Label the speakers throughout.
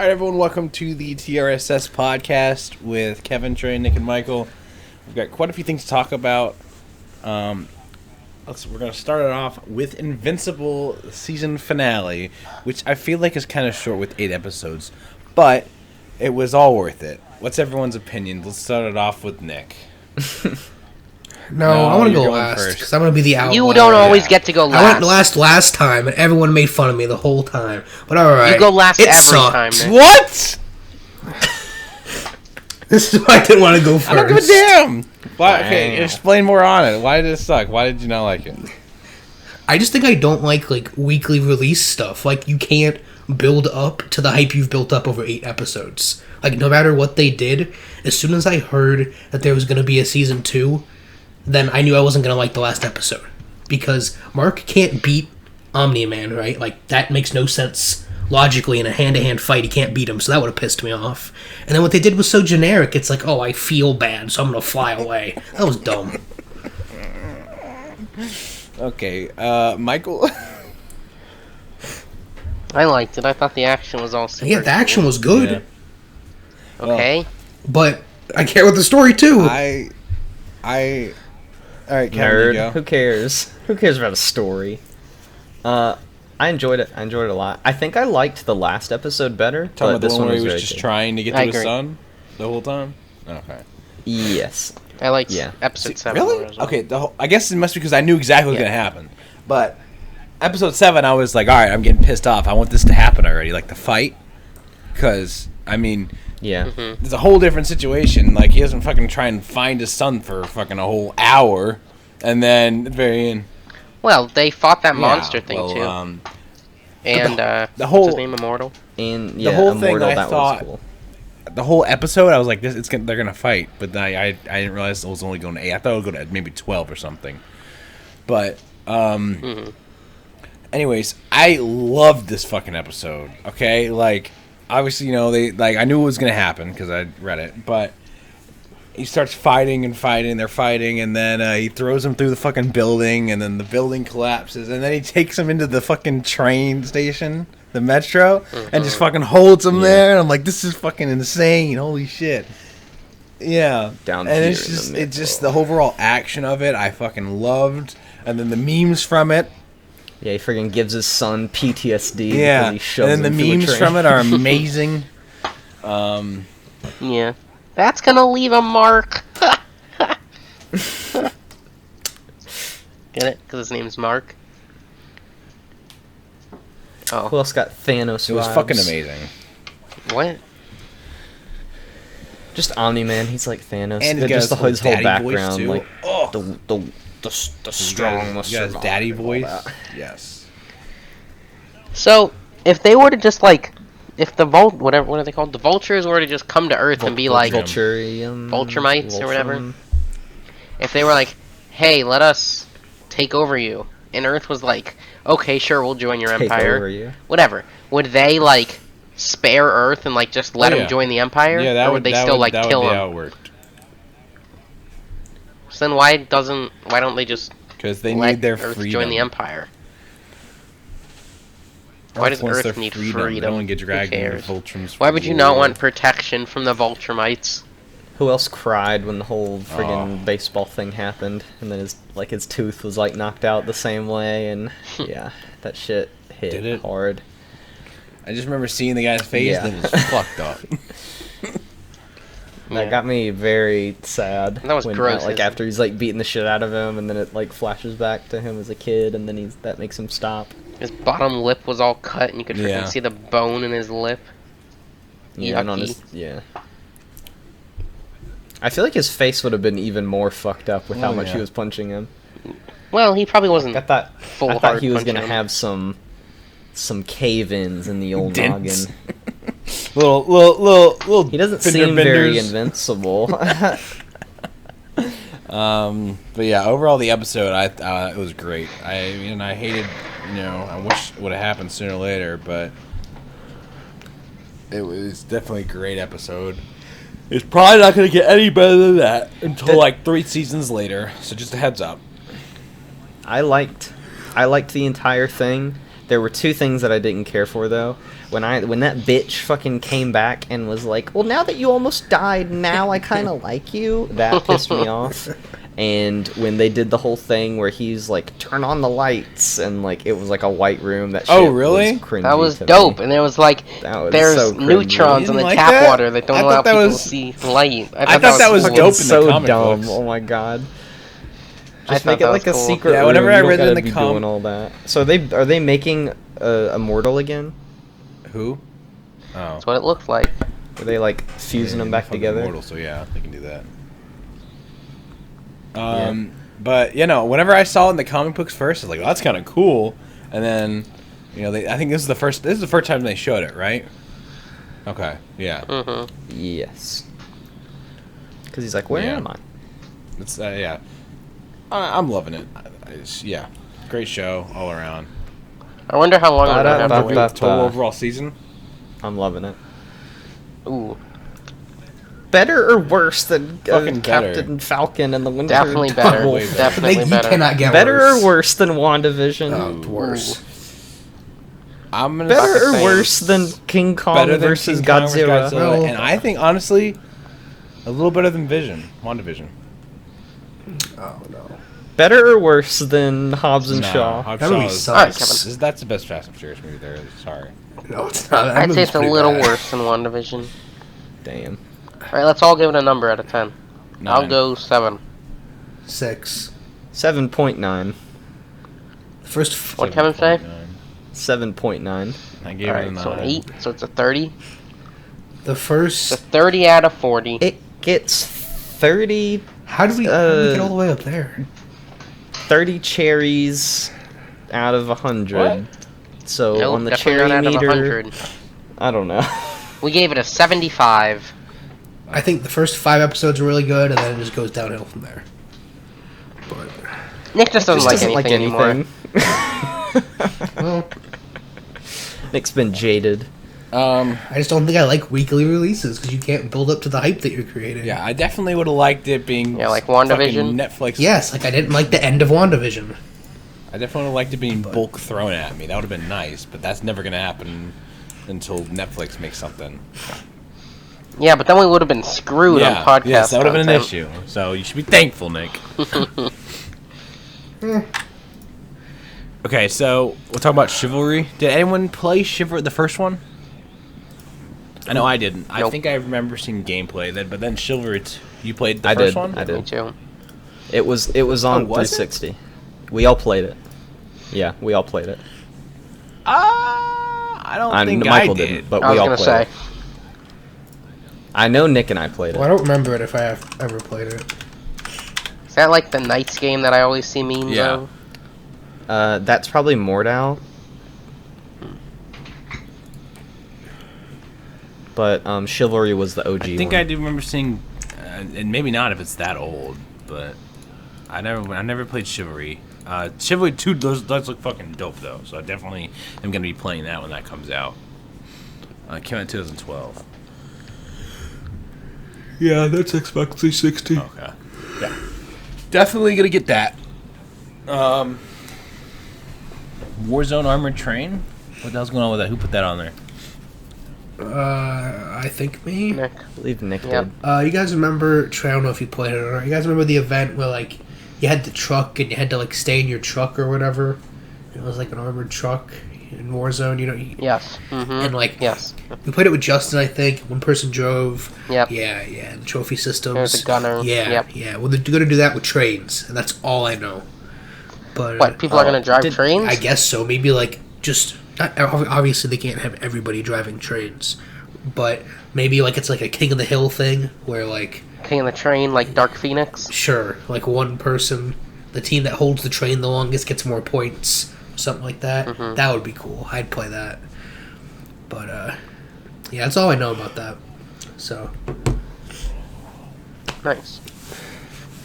Speaker 1: All right, everyone, welcome to the TRSS podcast with Kevin, Trey, Nick, and Michael. We've got quite a few things to talk about. We're going to start it off with Invincible season finale, which I feel like is kind of short with 8 episodes, but it was all worth it. What's everyone's opinion? Let's start it off with Nick.
Speaker 2: No, I want to go last because I'm going to be the outlier.
Speaker 3: You don't always get to go last.
Speaker 2: I went last time, and everyone made fun of me the whole time. But all right,
Speaker 3: you go last every
Speaker 2: sucked.
Speaker 3: time. Nick.
Speaker 1: What?
Speaker 2: This is why I didn't want to go first.
Speaker 1: I don't give a damn. Why, okay, explain more on it. Why did it suck? Why did you not like it?
Speaker 2: I just think I don't like weekly release stuff. Like, you can't build up to the hype you've built up over 8 episodes. Like, no matter what they did, as soon as I heard that there was going to be a season 2, then I knew I wasn't going to like the last episode. Because Mark can't beat Omni-Man, right? Like, that makes no sense logically in a hand-to-hand fight. He can't beat him, so that would have pissed me off. And then what they did was so generic. It's like, oh, I feel bad, so I'm going to fly away. That was dumb.
Speaker 1: Okay, Michael?
Speaker 3: I liked it. I thought the action was all super
Speaker 2: Yeah, the action was good.
Speaker 1: Yeah.
Speaker 3: Okay.
Speaker 2: But I care about the story, too.
Speaker 1: All right, Kevin, you go.
Speaker 4: Who cares? Who cares about a story? I enjoyed it. I enjoyed it a lot. I think I liked the last episode better.
Speaker 1: Talking
Speaker 4: But
Speaker 1: about
Speaker 4: this
Speaker 1: the one where he was
Speaker 4: very
Speaker 1: just
Speaker 4: good.
Speaker 1: trying to get
Speaker 3: I
Speaker 1: to his
Speaker 3: agree.
Speaker 1: son the whole time? Okay.
Speaker 4: Yes.
Speaker 3: I liked
Speaker 4: Yeah.
Speaker 3: episode 7.
Speaker 1: Really?
Speaker 3: more as well.
Speaker 1: Okay, I guess it must be because I knew exactly what was
Speaker 4: Yeah.
Speaker 1: going to happen. But episode 7, I was like, all right, I'm getting pissed off. I want this to happen already, like the fight. Because, I mean,
Speaker 4: Yeah.
Speaker 3: Mm-hmm.
Speaker 1: it's a whole different situation. Like, he doesn't fucking try and find his son for fucking a whole hour. And then, at the very end...
Speaker 3: Well, they fought that
Speaker 1: Yeah,
Speaker 3: monster thing,
Speaker 1: well,
Speaker 3: too.
Speaker 1: the
Speaker 3: And,
Speaker 1: whole-
Speaker 3: what's his name, Immortal?
Speaker 4: And yeah,
Speaker 1: whole thing,
Speaker 4: Immortal,
Speaker 1: I
Speaker 4: that
Speaker 1: thought-
Speaker 4: was cool.
Speaker 1: The whole episode, I was like, they're going to fight. But then I didn't realize it was only going to 8. I thought it would go to maybe 12 or something. But, anyways, I loved this fucking episode, okay? Like, obviously, you know, I knew it was going to happen because I read it, but he starts fighting, they're fighting, and then he throws him through the fucking building, and then the building collapses, and then he takes him into the fucking train station, the metro, and just fucking holds him there, and I'm like, this is fucking insane, holy shit. Yeah.
Speaker 4: Down
Speaker 1: and
Speaker 4: here
Speaker 1: it's
Speaker 4: in the
Speaker 1: just, it's just
Speaker 4: metro.
Speaker 1: the overall action of it, I fucking loved, and then the memes from it.
Speaker 4: Yeah, he friggin' gives his son PTSD.
Speaker 1: Yeah,
Speaker 4: Because he shoves
Speaker 1: and then
Speaker 4: him
Speaker 1: the
Speaker 4: through a
Speaker 1: memes
Speaker 4: train.
Speaker 1: from it are amazing.
Speaker 3: Yeah. That's gonna leave a mark. Get it? Because his name's Mark.
Speaker 4: Who
Speaker 3: Oh.
Speaker 4: else got Thanos?
Speaker 1: It was
Speaker 4: vibes?
Speaker 1: fucking amazing.
Speaker 3: What?
Speaker 4: Just Omni-Man, he's like Thanos.
Speaker 1: And he's got
Speaker 4: just
Speaker 1: his
Speaker 4: his
Speaker 1: whole
Speaker 4: whole
Speaker 1: daddy voice,
Speaker 4: background,
Speaker 1: too.
Speaker 4: like
Speaker 1: Oh.
Speaker 4: the strong,
Speaker 1: You got his daddy voice. Yes.
Speaker 3: So, if they were to just, like... If the what are they called? The Vultures were to just come to Earth and be like...
Speaker 4: Vulturium,
Speaker 3: Vulturemites or whatever?
Speaker 4: Voltrum.
Speaker 3: If they were like, hey, let us take over you. And Earth was like, okay, sure, we'll join your
Speaker 4: Take
Speaker 3: empire.
Speaker 4: over you.
Speaker 3: Whatever. Would they, like, spare Earth and, like, just let
Speaker 1: Oh,
Speaker 3: him
Speaker 1: yeah.
Speaker 3: join the empire?
Speaker 1: Yeah, that
Speaker 3: or would they still, like,
Speaker 1: that
Speaker 3: kill
Speaker 1: would be
Speaker 3: him?
Speaker 1: how it worked.
Speaker 3: So then why don't they just
Speaker 1: Because they
Speaker 3: let
Speaker 1: need their
Speaker 3: Earth
Speaker 1: freedom.
Speaker 3: join the empire? Why does
Speaker 1: wants
Speaker 3: Earth
Speaker 1: their
Speaker 3: need
Speaker 1: They
Speaker 3: freedom?
Speaker 1: don't want to get
Speaker 3: Who
Speaker 1: dragged into
Speaker 3: cares?
Speaker 1: Voltrum's
Speaker 3: Why would you not
Speaker 1: war.
Speaker 3: want protection from the Vulturemites?
Speaker 4: Who else cried when the whole friggin'
Speaker 1: Oh.
Speaker 4: baseball thing happened, and then his tooth was like knocked out the same way, and yeah, that shit hit
Speaker 1: Did it?
Speaker 4: hard.
Speaker 1: I just remember seeing the guy's face
Speaker 4: Yeah.
Speaker 1: and it was fucked up.
Speaker 4: That
Speaker 3: Yeah.
Speaker 4: got me very sad.
Speaker 3: That was
Speaker 4: when,
Speaker 3: gross,
Speaker 4: like
Speaker 3: isn't it?
Speaker 4: after he's like beating the shit out of him, and then it like flashes back to him as a kid, and then that makes him stop.
Speaker 3: His bottom lip was all cut, and you could freaking
Speaker 1: Yeah.
Speaker 3: see the bone in his lip.
Speaker 4: Yeah, and on his,
Speaker 3: Yucky.
Speaker 4: yeah. I feel like his face would have been even more fucked up with how
Speaker 1: Oh,
Speaker 4: much
Speaker 1: yeah.
Speaker 4: he was punching him.
Speaker 3: Well, he probably wasn't
Speaker 4: I thought
Speaker 3: full
Speaker 4: I thought
Speaker 3: hard
Speaker 4: he was
Speaker 3: punching
Speaker 4: gonna
Speaker 3: him.
Speaker 4: have some cave-ins in the old
Speaker 1: Dents.
Speaker 4: noggin.
Speaker 1: little.
Speaker 4: He doesn't
Speaker 1: fender
Speaker 4: seem very
Speaker 1: benders.
Speaker 4: invincible.
Speaker 1: But yeah, overall the episode, it was great. I hated, I wish it would have happened sooner or later, but it was definitely a great episode. It's probably not going to get any better than that until like 3 seasons later. So just a heads up.
Speaker 4: I liked the entire thing. There were two things that I didn't care for though. When that bitch fucking came back and was like, "Well, now that you almost died, now I kind of like you." That pissed me off. And when they did the whole thing where he's like, "Turn on the lights," and like it was like a white room. That shit
Speaker 1: Oh, really?
Speaker 4: was cringy
Speaker 3: That was
Speaker 4: to
Speaker 3: dope,
Speaker 4: me.
Speaker 3: and there was like
Speaker 4: That was
Speaker 3: there's
Speaker 4: so cringy.
Speaker 3: neutrons in
Speaker 1: You
Speaker 3: the
Speaker 1: didn't like
Speaker 3: tap
Speaker 1: that?
Speaker 3: water that don't
Speaker 1: I
Speaker 3: allow
Speaker 1: thought that
Speaker 3: people
Speaker 1: was-
Speaker 3: to see light.
Speaker 1: I thought that was
Speaker 3: cool.
Speaker 1: dope in
Speaker 4: It's
Speaker 1: the
Speaker 4: so
Speaker 1: comic
Speaker 4: dumb.
Speaker 1: books.
Speaker 4: Oh my god.
Speaker 3: I
Speaker 4: Just
Speaker 3: thought
Speaker 4: make it
Speaker 3: that
Speaker 4: like
Speaker 3: was
Speaker 4: a
Speaker 3: cool.
Speaker 4: secret
Speaker 1: Yeah,
Speaker 4: room.
Speaker 1: whenever
Speaker 4: You
Speaker 1: I
Speaker 4: don't
Speaker 1: read
Speaker 4: gotta
Speaker 1: in the
Speaker 4: be
Speaker 1: com-
Speaker 4: doing all that. So are they making Immortal again?
Speaker 1: Who? Oh.
Speaker 3: That's what it looked like.
Speaker 4: Are they like fusing them back
Speaker 1: Fucking
Speaker 4: together?
Speaker 1: Immortal, so yeah, they can do that. But whenever I saw it in the comic books first, I was like, "Oh, that's kind of cool." And then, I think this is the first time they showed it, right? Okay, yeah,
Speaker 3: Mm-hmm.
Speaker 4: Yes. Because he's like, where
Speaker 1: Yeah.
Speaker 4: am I?
Speaker 1: it's yeah, I'm loving it. Yeah, great show all around.
Speaker 3: I wonder how long we're gonna have to
Speaker 4: Ba-da-ba-ba.
Speaker 3: wait.
Speaker 1: Total overall season.
Speaker 4: I'm loving it.
Speaker 3: Ooh,
Speaker 4: Better or worse than
Speaker 1: Fucking better.
Speaker 4: Captain Falcon and the Winter
Speaker 3: definitely better.
Speaker 4: Soldier?
Speaker 1: Way better.
Speaker 3: Definitely
Speaker 2: You
Speaker 3: better.
Speaker 2: cannot get
Speaker 4: Better
Speaker 2: worse.
Speaker 4: or worse than WandaVision?
Speaker 2: Oh, it's worse.
Speaker 1: I'm gonna
Speaker 4: Better
Speaker 1: say
Speaker 4: or worse than King Kong
Speaker 1: better than
Speaker 4: versus
Speaker 1: King Kong versus
Speaker 4: Godzilla?
Speaker 2: Well-
Speaker 1: and I think honestly, a little better than WandaVision.
Speaker 2: Oh no.
Speaker 4: Better or worse than Hobbs and
Speaker 1: Nah,
Speaker 4: Shaw?
Speaker 1: Hobbs
Speaker 2: That movie
Speaker 1: Shaw is-
Speaker 2: sucks.
Speaker 3: Kevin.
Speaker 1: That's the best Fast and Furious movie there is. Sorry.
Speaker 2: No, it's not. That
Speaker 3: I'd say
Speaker 2: movie's
Speaker 3: it's a
Speaker 2: pretty
Speaker 3: little
Speaker 2: bad.
Speaker 3: worse than WandaVision.
Speaker 4: Damn.
Speaker 3: Alright, let's all give it a number out of 10. I'll
Speaker 1: 9.
Speaker 3: go 7.
Speaker 2: 6.
Speaker 4: 7.9.
Speaker 2: First.
Speaker 3: What'd Kevin say?
Speaker 4: 7.9.
Speaker 1: I gave it a
Speaker 3: Alright,
Speaker 1: 9.
Speaker 3: so an 8, so it's a 30.
Speaker 2: The
Speaker 3: It's a
Speaker 2: first.
Speaker 3: 30 out of 40.
Speaker 4: It gets 30
Speaker 2: How did we get all the way up there?
Speaker 4: 30 cherries out of 100. So
Speaker 3: Nope,
Speaker 4: on the
Speaker 3: definitely
Speaker 4: cherry
Speaker 3: not out of
Speaker 4: meter,
Speaker 3: 100.
Speaker 4: I don't know.
Speaker 3: We gave it a 75.
Speaker 2: I think the first 5 episodes are really good, and then it just goes downhill from there. But
Speaker 3: Nick just doesn't,
Speaker 4: Just
Speaker 3: like, anything anymore.
Speaker 2: well,
Speaker 4: Nick's been jaded.
Speaker 2: I just don't think I like weekly releases because you can't build up to the hype that you're creating.
Speaker 1: Yeah, I definitely would have liked it being
Speaker 3: Yeah, like
Speaker 1: fucking
Speaker 3: WandaVision?
Speaker 1: Netflix.
Speaker 2: Yes, like I didn't like the end of WandaVision.
Speaker 1: I definitely would have liked it being bulk thrown at me. That would have been nice, but that's never gonna happen until Netflix makes something.
Speaker 3: Yeah, but then we would have been screwed on podcast.
Speaker 1: yes, that would have been an
Speaker 3: content.
Speaker 1: issue. So you should be thankful, Nick. Okay, so we'll talk about Chivalry. Did anyone play Chivalry, the first one? I know I didn't. I
Speaker 3: Nope.
Speaker 1: think I remember seeing gameplay then, but then Chivalry, you played the
Speaker 4: I
Speaker 1: first
Speaker 4: did,
Speaker 1: one?
Speaker 4: I did.
Speaker 3: Me too.
Speaker 4: It was on
Speaker 1: was it?
Speaker 4: 360. We all played it. Yeah, we all played it.
Speaker 1: I don't think
Speaker 4: Michael
Speaker 1: I did.
Speaker 4: didn't, but
Speaker 3: I
Speaker 4: we
Speaker 3: was
Speaker 4: all
Speaker 3: gonna
Speaker 4: played
Speaker 3: say.
Speaker 4: it. I know Nick and I played
Speaker 2: Well, I
Speaker 4: it.
Speaker 2: don't remember it if I have ever played it.
Speaker 3: Is that like the Knights game that I always see memes
Speaker 1: Yeah.
Speaker 3: of?
Speaker 4: That's probably Mordau. But Chivalry was the OG
Speaker 1: I think
Speaker 4: one.
Speaker 1: I do remember seeing, and maybe not if it's that old, but I never played Chivalry. Chivalry 2 does look fucking dope though, so I definitely am gonna be playing that when that comes out. It came out in 2012.
Speaker 2: Yeah, that's Xbox 360.
Speaker 1: Okay. Yeah. Definitely gonna get that. Warzone Armored Train? What the hell's going on with that? Who put that on there?
Speaker 2: I think me.
Speaker 3: Nick.
Speaker 4: I believe Nick
Speaker 3: Yep.
Speaker 4: did.
Speaker 2: You guys remember? I don't know if you played it or not. You guys remember the event where like you had the truck and you had to like stay in your truck or whatever? It was like an armored truck in Warzone. You know.
Speaker 3: Yes. Mm-hmm.
Speaker 2: And like
Speaker 3: Yes.
Speaker 2: we played it with Justin. I think one person drove.
Speaker 3: Yep.
Speaker 2: Yeah, yeah. The trophy systems.
Speaker 3: There's a gunner.
Speaker 2: Yeah,
Speaker 3: Yep.
Speaker 2: yeah. Well, they're gonna do that with trains, and that's all I know. But
Speaker 3: What? People are gonna drive
Speaker 4: did-
Speaker 3: trains?
Speaker 2: I guess so. Maybe like just obviously they can't have everybody driving trains, but maybe like it's like a King of the Hill thing where like
Speaker 3: King of the train, like Dark Phoenix.
Speaker 2: sure like one person, the team that holds the train the longest gets more points, something like that.
Speaker 3: Mhm.
Speaker 2: That would be cool. I'd play that. But yeah, that's all I know about that. So
Speaker 3: Nice.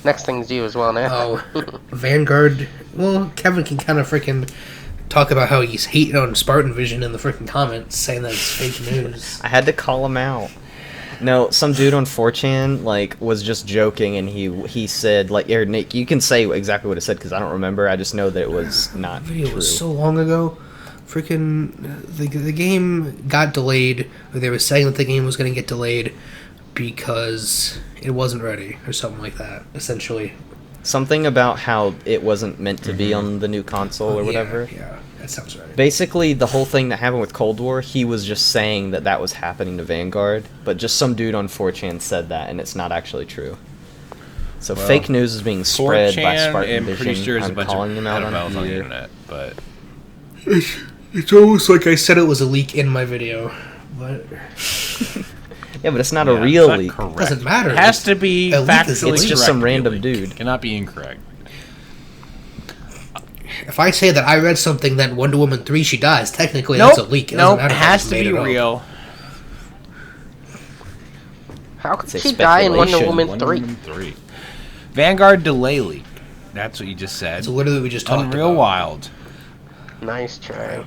Speaker 3: Next thing's you as well, Nick.
Speaker 2: oh, Vanguard. Well, Kevin can kind of freaking talk about how he's hating on SpartanVision in the freaking comments, saying that it's fake news.
Speaker 4: I had to call him out. No, some dude on 4chan like was just joking, and he said like, "Here, Nick, you can say exactly what it said because I don't remember. I just know that it was not
Speaker 2: The video
Speaker 4: true."
Speaker 2: was so long ago, freaking the game got delayed, or they were saying that the game was going to get delayed because it wasn't ready, or something like that. Essentially,
Speaker 4: Something about how it wasn't meant to be on the new console or whatever.
Speaker 2: Yeah, that sounds right.
Speaker 4: Basically, the whole thing that happened with Cold War, he was just saying that that was happening to Vanguard, but just some dude on 4chan said that, and it's not actually true. So fake news is being spread by
Speaker 1: 4chan,
Speaker 4: SpartanVision.
Speaker 1: I'm pretty sure it's a
Speaker 4: I'm
Speaker 1: bunch
Speaker 4: calling
Speaker 1: of
Speaker 4: them out
Speaker 1: pedophiles on the
Speaker 4: here.
Speaker 1: internet, but
Speaker 2: It's almost like I said it was a leak in my video, but
Speaker 4: Yeah, but it's not
Speaker 1: yeah,
Speaker 4: a real
Speaker 1: it's not
Speaker 4: leak.
Speaker 1: correct.
Speaker 2: doesn't matter.
Speaker 1: It has to be
Speaker 2: A leak is
Speaker 1: factually
Speaker 2: a
Speaker 4: It's
Speaker 2: leak.
Speaker 4: just
Speaker 1: correct
Speaker 4: some
Speaker 1: to be a
Speaker 4: random
Speaker 1: leak.
Speaker 4: dude.
Speaker 1: Cannot be incorrect.
Speaker 2: If I say that I read something that Wonder Woman 3 she dies, technically
Speaker 1: Nope,
Speaker 2: that's a leak. It
Speaker 1: nope,
Speaker 2: doesn't
Speaker 1: it
Speaker 2: matter if I
Speaker 1: has
Speaker 2: just
Speaker 1: to
Speaker 2: made
Speaker 1: be
Speaker 2: it up.
Speaker 1: real.
Speaker 3: How could
Speaker 4: It's a
Speaker 3: she die in Wonder
Speaker 4: speculation.
Speaker 3: Woman
Speaker 1: Wonder
Speaker 3: 3?
Speaker 1: Woman 3. Vanguard delay leak. That's what you just said.
Speaker 2: So literally we just talked
Speaker 1: Unreal
Speaker 2: about.
Speaker 1: Wild.
Speaker 3: Nice try.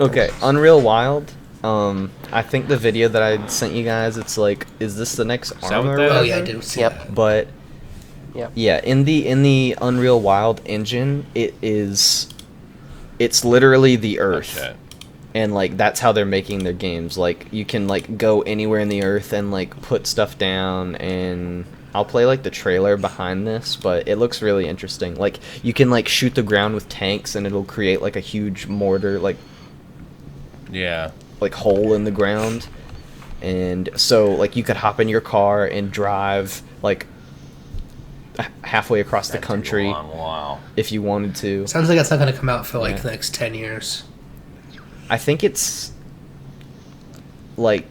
Speaker 4: Okay, Unreal Wild. I think the video that I sent you guys, it's like, is this the next
Speaker 1: that
Speaker 4: armor?
Speaker 1: what
Speaker 4: or
Speaker 1: that
Speaker 2: Oh
Speaker 4: whatever?
Speaker 2: yeah, I did see
Speaker 3: Yep.
Speaker 2: that.
Speaker 4: But
Speaker 3: Yep.
Speaker 4: yeah, in the Unreal Wild engine, it's literally the
Speaker 1: Oh,
Speaker 4: Earth.
Speaker 1: shit.
Speaker 4: And like that's how they're making their games. Like you can like go anywhere in the Earth and like put stuff down, and I'll play like the trailer behind this, but it looks really interesting. Like you can like shoot the ground with tanks and it'll create like a huge mortar
Speaker 1: Yeah.
Speaker 4: like hole in the ground. And so like you could hop in your car and drive like halfway across the
Speaker 1: That took a
Speaker 4: country
Speaker 1: long while.
Speaker 4: if you wanted to.
Speaker 2: Sounds like it's not going to come out for like
Speaker 4: Yeah.
Speaker 2: the next 10 years.
Speaker 4: I think it's like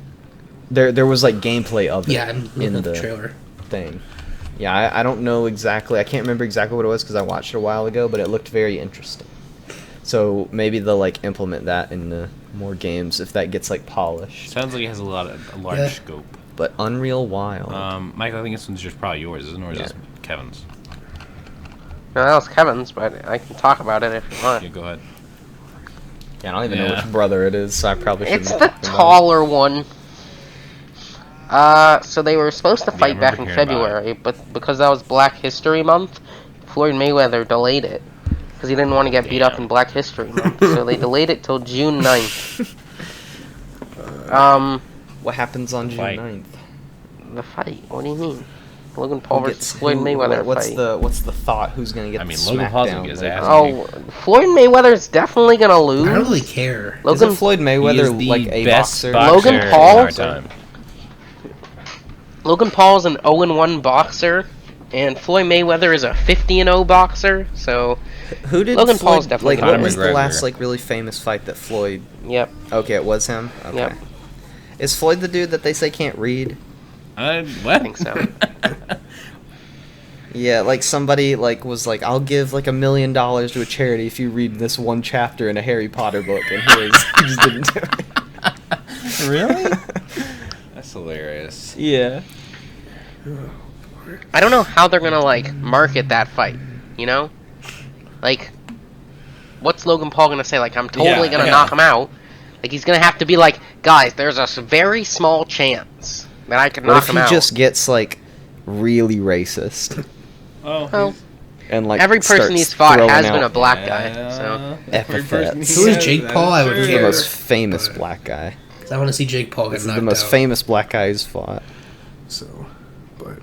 Speaker 4: there was like gameplay of it
Speaker 2: Yeah, I'm looking
Speaker 4: in
Speaker 2: at the
Speaker 4: the
Speaker 2: trailer.
Speaker 4: thing. Yeah, I don't know exactly. I can't remember exactly what it was because I watched it a while ago, but it looked very interesting. So maybe they'll like implement that in the more games if that gets like polished.
Speaker 1: Sounds like it has a large
Speaker 2: Yeah.
Speaker 1: scope.
Speaker 4: But Unreal Wild.
Speaker 1: Michael, I think this one's just probably yours, isn't it? Or is
Speaker 4: Yeah.
Speaker 1: this Kevin's?
Speaker 3: No, that was Kevin's, but I can talk about it if you want.
Speaker 1: Yeah, go ahead.
Speaker 4: Yeah, I don't even know
Speaker 1: Yeah.
Speaker 4: which brother it is, so I probably shouldn't.
Speaker 3: It's the
Speaker 4: talk about it.
Speaker 3: taller one. So they were supposed to
Speaker 1: Yeah, I
Speaker 3: fight back in
Speaker 1: remember hearing about
Speaker 3: February, but because that was Black History Month, Floyd Mayweather delayed it. Because he didn't want to get beat up in Black History Month. So they delayed it till June 9th.
Speaker 4: What happens on June
Speaker 1: Fight.
Speaker 4: 9th?
Speaker 3: The fight? What do you mean? Logan Paul
Speaker 4: Who
Speaker 3: versus
Speaker 4: gets
Speaker 3: Floyd
Speaker 4: who-
Speaker 3: Mayweather
Speaker 4: What's
Speaker 3: fight.
Speaker 4: what's the thought? Who's gonna get
Speaker 1: I mean,
Speaker 4: the
Speaker 1: Logan Paul's gonna
Speaker 4: smackdown?
Speaker 1: get his
Speaker 4: Like,
Speaker 1: ass
Speaker 3: Oh, Floyd Mayweather's definitely gonna lose.
Speaker 2: I don't really care.
Speaker 3: Logan
Speaker 4: Isn't Floyd
Speaker 1: He
Speaker 4: Mayweather
Speaker 1: is the
Speaker 4: like a
Speaker 1: best
Speaker 4: boxer?
Speaker 1: boxer
Speaker 3: Logan
Speaker 1: in
Speaker 3: Paul?
Speaker 1: our time.
Speaker 3: Logan Paul's an 0-1 boxer, and Floyd Mayweather is a 50-0 boxer. So,
Speaker 4: Who did
Speaker 3: Logan
Speaker 4: Floyd,
Speaker 3: Paul's definitely
Speaker 4: like?
Speaker 1: Conor
Speaker 4: What was the
Speaker 1: McGregor.
Speaker 4: last like really famous fight that Floyd?
Speaker 3: yep,
Speaker 4: Okay, it was him. Okay.
Speaker 3: Yep.
Speaker 4: Is Floyd the dude that they say can't read?
Speaker 1: What?
Speaker 3: I think so.
Speaker 4: Yeah, like somebody like was like, I'll give like $1 million to a charity if you read this one chapter in a Harry Potter book, and he just didn't do it.
Speaker 1: Really? That's hilarious.
Speaker 4: Yeah.
Speaker 3: I don't know how they're gonna like market that fight. You know, like, what's Logan Paul gonna say? Like, I'm totally gonna knock him out. Like, he's gonna have to be like, guys, there's a very small chance that I can
Speaker 4: What
Speaker 3: knock
Speaker 4: if
Speaker 3: him
Speaker 4: he
Speaker 3: out.
Speaker 4: just gets like really racist
Speaker 1: Oh,
Speaker 3: Well,
Speaker 4: and like
Speaker 3: every person
Speaker 4: starts
Speaker 3: he's fought
Speaker 4: throwing
Speaker 3: has
Speaker 4: out
Speaker 3: been a black guy. So
Speaker 4: epithets?
Speaker 2: Who is Jake Paul? I would
Speaker 4: He's the
Speaker 2: care.
Speaker 4: most famous black guy.
Speaker 2: 'Cause I want to see Jake Paul get
Speaker 4: This is
Speaker 2: knocked
Speaker 4: the most
Speaker 2: out.
Speaker 4: famous black guy who's fought.
Speaker 2: So, but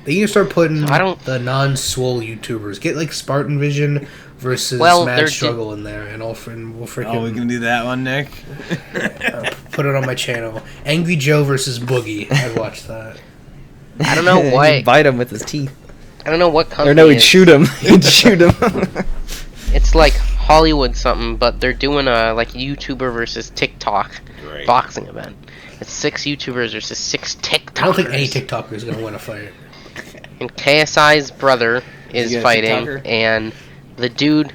Speaker 2: they need to start putting
Speaker 3: I don't-
Speaker 2: the non-swole YouTubers. Get like SpartanVision versus
Speaker 3: Well,
Speaker 2: Mad
Speaker 3: they're
Speaker 2: Struggle in there, and we'll freaking
Speaker 1: Oh, we can do that one, Nick.
Speaker 2: put it on my channel. Angry Joe versus Boogie. I'd watch that.
Speaker 3: I don't know
Speaker 4: He'd
Speaker 3: what.
Speaker 4: bite him with his teeth.
Speaker 3: I don't know what company.
Speaker 4: Or no, he'd
Speaker 3: it is.
Speaker 4: shoot him. He'd shoot him.
Speaker 3: It's like Hollywood something, but they're doing a like YouTuber versus TikTok
Speaker 1: Great.
Speaker 3: boxing event. It's 6 YouTubers versus 6 TikTokers.
Speaker 2: I don't think any TikToker is gonna win a fight.
Speaker 3: And KSI's brother is
Speaker 1: he a
Speaker 3: fighting,
Speaker 1: TikToker?
Speaker 3: and the dude.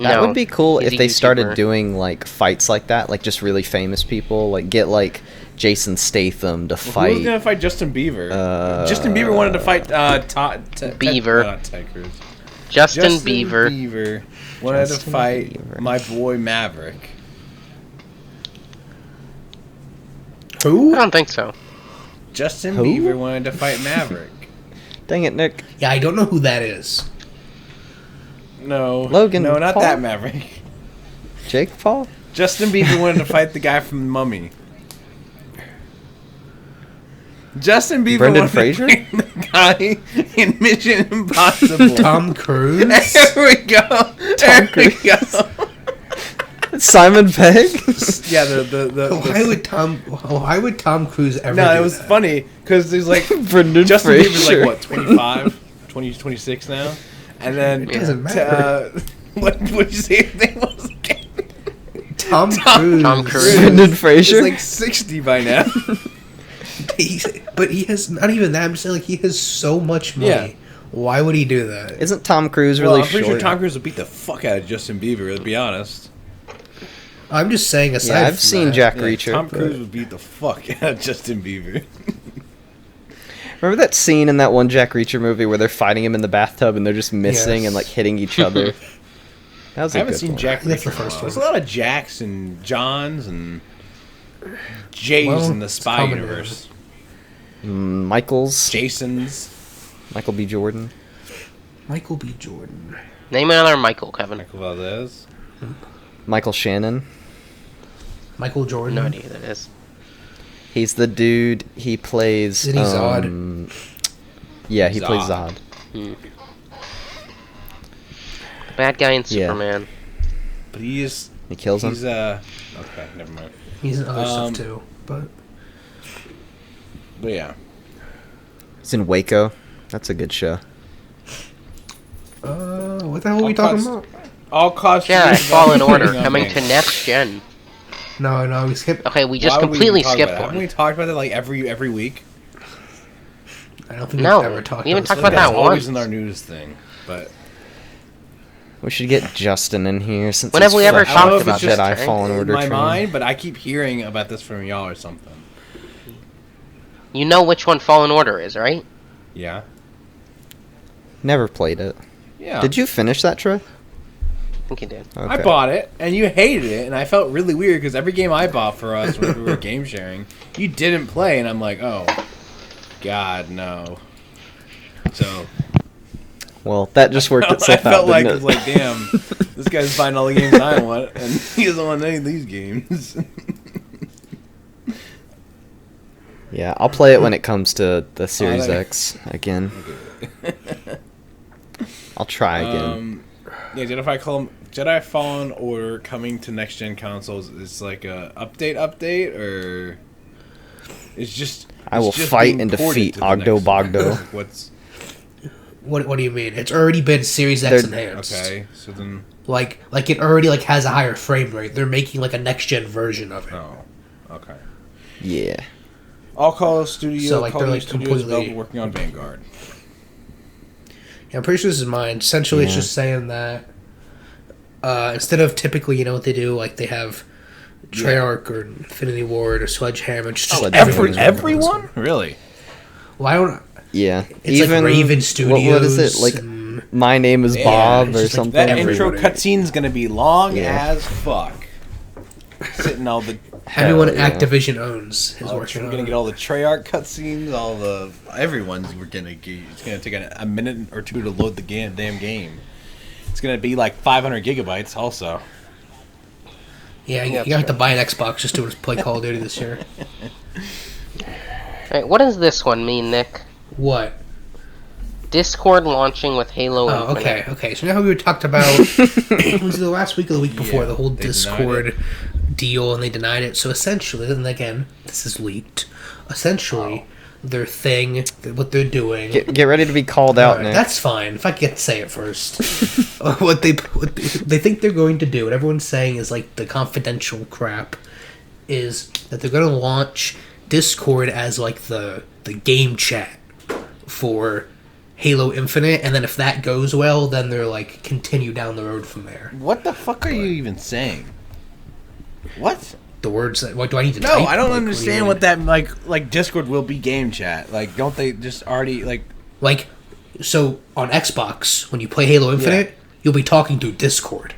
Speaker 4: That
Speaker 3: no,
Speaker 4: would be cool
Speaker 3: he's
Speaker 4: if
Speaker 3: a
Speaker 4: they started
Speaker 3: YouTuber.
Speaker 4: doing like fights like that, like just really famous people, like get like Jason Statham to
Speaker 1: Who's
Speaker 4: fight.
Speaker 1: gonna fight Justin Bieber? Justin Bieber wanted to fight
Speaker 3: Beaver.
Speaker 1: Tigers.
Speaker 3: Justin Bieber.
Speaker 1: Bieber wanted to
Speaker 4: Justin
Speaker 1: fight
Speaker 4: Bieber.
Speaker 1: my boy Maverick.
Speaker 3: I
Speaker 2: Who?
Speaker 3: don't think so.
Speaker 1: Justin
Speaker 4: Who?
Speaker 1: Bieber wanted to fight Maverick.
Speaker 4: Dang it, Nick.
Speaker 2: Yeah, I don't know who that is.
Speaker 1: No,
Speaker 4: Logan
Speaker 1: No, not
Speaker 4: Paul?
Speaker 1: that Maverick.
Speaker 4: Jake Paul?
Speaker 1: Justin Bieber wanted to fight the guy from Mummy. Justin Bieber
Speaker 4: Brendan
Speaker 1: wanted
Speaker 4: Fraser?
Speaker 1: to fight the guy in Mission Impossible.
Speaker 2: Tom Cruise.
Speaker 1: There we go. There we go.
Speaker 4: Simon Pegg?
Speaker 1: Yeah, the
Speaker 2: Why would Tom Cruise ever?
Speaker 1: No,
Speaker 2: do
Speaker 1: it was
Speaker 2: that?
Speaker 1: funny because there's like
Speaker 4: Brendan
Speaker 1: Justin
Speaker 4: Fraser.
Speaker 1: Bieber's like what 25, 20, 26 now, and then
Speaker 2: It doesn't matter.
Speaker 1: what did you say his name was again?
Speaker 2: Tom Cruise.
Speaker 3: Tom Cruise.
Speaker 4: Brendan
Speaker 1: He's
Speaker 4: Fraser?
Speaker 1: like 60 by now.
Speaker 2: But he has not even that. I'm saying like he has so much money.
Speaker 1: Yeah.
Speaker 2: Why would he do that?
Speaker 4: Isn't Tom Cruise
Speaker 1: Well,
Speaker 4: really
Speaker 1: I'm pretty
Speaker 4: short?
Speaker 1: sure Tom Cruise would beat the fuck out of Justin Bieber. To be honest,
Speaker 2: I'm just saying. Aside,
Speaker 4: Yeah, I've
Speaker 2: from
Speaker 4: seen
Speaker 2: that,
Speaker 4: Jack
Speaker 1: yeah,
Speaker 4: Reacher.
Speaker 1: Tom Cruise would beat the fuck out of Justin Bieber.
Speaker 4: Remember that scene in that one Jack Reacher movie where they're fighting him in the bathtub and they're just missing and like hitting each other? That was
Speaker 1: I
Speaker 4: a
Speaker 1: haven't
Speaker 4: good
Speaker 1: seen
Speaker 4: one.
Speaker 1: Jack
Speaker 2: That's the
Speaker 1: Reacher.
Speaker 2: first
Speaker 1: There's a
Speaker 2: one.
Speaker 1: lot of Jacks and Johns and Jays
Speaker 2: Well,
Speaker 1: in the
Speaker 2: it's
Speaker 1: spy
Speaker 2: common
Speaker 1: universe.
Speaker 4: Michaels.
Speaker 1: Jasons.
Speaker 4: Michael B. Jordan.
Speaker 2: Michael B. Jordan.
Speaker 3: Name another Michael, Kevin.
Speaker 1: Michael Valdez.
Speaker 4: Michael Shannon.
Speaker 2: Michael Jordan.
Speaker 3: No idea who that is.
Speaker 4: He's the dude. He plays.
Speaker 2: Isn't he Zod?
Speaker 4: Yeah, he plays
Speaker 1: Zod.
Speaker 4: Zod.
Speaker 3: Bad guy in
Speaker 4: Yeah.
Speaker 3: Superman.
Speaker 1: But he is.
Speaker 4: He kills him.
Speaker 1: He's okay, never mind.
Speaker 2: He's in other
Speaker 1: Um,
Speaker 2: stuff too. But
Speaker 1: yeah.
Speaker 4: He's in Waco. That's a good show.
Speaker 2: what the hell are we talking about?
Speaker 1: All costs.
Speaker 3: Jedi Fallen Order coming to next gen.
Speaker 2: No, we skipped.
Speaker 3: Okay, we just completely skipped
Speaker 1: Haven't
Speaker 3: one.
Speaker 1: we talked about it like every week?
Speaker 2: I don't think
Speaker 3: No,
Speaker 2: we've ever talked.
Speaker 3: we haven't
Speaker 2: about
Speaker 3: talked
Speaker 2: this.
Speaker 3: about that
Speaker 1: That's always
Speaker 3: once.
Speaker 1: in our news thing, but
Speaker 4: We should get Justin in here since.
Speaker 3: When have
Speaker 4: he's
Speaker 3: we ever
Speaker 4: fresh
Speaker 1: I don't know
Speaker 3: talked
Speaker 1: if
Speaker 4: off
Speaker 1: it's
Speaker 3: about
Speaker 1: just
Speaker 3: this,
Speaker 4: Jedi
Speaker 3: right?
Speaker 4: Fallen Order
Speaker 1: in my
Speaker 4: train.
Speaker 1: mind, but I keep hearing about this from y'all or something.
Speaker 3: You know which one Fallen Order is, right?
Speaker 1: Yeah.
Speaker 4: Never played it.
Speaker 1: Yeah.
Speaker 4: Did you finish that, Troy?
Speaker 3: I think you did.
Speaker 1: I
Speaker 4: Okay.
Speaker 1: bought it, and you hated it, and I felt really weird because every game I bought for us when we were game sharing, you didn't play, and I'm like, oh, God, no. So
Speaker 4: Well, that just worked
Speaker 1: I
Speaker 4: itself out.
Speaker 1: felt like it
Speaker 4: didn't
Speaker 1: was like, damn, this guy's buying all the games I want, and he doesn't want any of these games.
Speaker 4: Yeah, I'll play it when it comes to the Series
Speaker 1: that-
Speaker 4: X again. I'll try again.
Speaker 1: Yeah, Jedi Fallen Order coming to next gen consoles is like a update, or it's just.
Speaker 4: I will
Speaker 1: it's just
Speaker 4: fight
Speaker 1: being
Speaker 4: and
Speaker 1: ported
Speaker 4: defeat
Speaker 1: to the
Speaker 4: Ogdo
Speaker 1: next-
Speaker 4: Bogdo.
Speaker 1: What's
Speaker 2: What do you mean? It's already been Series X
Speaker 4: They're-
Speaker 2: enhanced.
Speaker 1: okay? So then,
Speaker 2: Like it already like has a higher frame rate. They're making like a next gen version of it.
Speaker 1: oh, okay.
Speaker 4: Yeah.
Speaker 1: All Call of Studio,
Speaker 2: So, like,
Speaker 1: Call
Speaker 2: they're,
Speaker 1: of
Speaker 2: like,
Speaker 1: Studios
Speaker 2: completely-
Speaker 1: development working on Vanguard.
Speaker 2: Yeah, I'm pretty sure this is mine. Essentially, it's
Speaker 4: Yeah.
Speaker 2: just saying that instead of typically, you know what they do, like they have Treyarch or Infinity Ward or Sledgehammer. Just
Speaker 4: Sledgehammer.
Speaker 1: Everyone? Really?
Speaker 2: Well, I don't.
Speaker 4: Yeah.
Speaker 2: It's like Raven Studios.
Speaker 4: What is it? Like,
Speaker 2: and-
Speaker 4: My Name is
Speaker 1: Yeah,
Speaker 4: Bob
Speaker 2: it's
Speaker 4: or
Speaker 2: just like
Speaker 4: something?
Speaker 1: That
Speaker 2: Everybody.
Speaker 1: intro cutscene's gonna be long
Speaker 4: Yeah.
Speaker 1: as fuck. Sitting all the.
Speaker 2: everyone
Speaker 4: yeah.
Speaker 2: Activision owns is
Speaker 1: We're
Speaker 2: working
Speaker 1: gonna
Speaker 2: on
Speaker 1: get
Speaker 2: it.
Speaker 1: all the Treyarch cutscenes, all the everyone's. We're gonna get. It's gonna take a minute or two to load the damn game. It's gonna be like 500 gigabytes. Also,
Speaker 2: Yeah,
Speaker 3: Yeah,
Speaker 2: you have to buy an Xbox just to play Call of Duty this year.
Speaker 3: Alright, what does this one mean, Nick?
Speaker 2: What?
Speaker 3: Discord launching with Halo
Speaker 2: Oh,
Speaker 3: Infinite.
Speaker 2: okay. So now how we talked about it was the last week or the week before
Speaker 1: Yeah,
Speaker 2: the whole
Speaker 1: they denied
Speaker 2: Discord deal, and they denied it. So essentially, and again, this is leaked. Essentially, their thing, what they're doing.
Speaker 4: Get ready to be called out,
Speaker 2: Alright,
Speaker 4: Nick.
Speaker 2: that's fine. If I get to say it first, what they think they're going to do, what everyone's saying is like the confidential crap, is that they're going to launch Discord as like the game chat for Halo Infinite, and then if that goes well, then they're like continue down the road from there.
Speaker 1: what the fuck are you even saying? What?
Speaker 2: The words that what do I need to?
Speaker 1: No,
Speaker 2: type?
Speaker 1: I don't
Speaker 2: Like,
Speaker 1: understand what that like. Discord will be game chat. Like, don't they just already like?
Speaker 2: like. So on Xbox, when you play Halo Infinite, you'll be talking through Discord.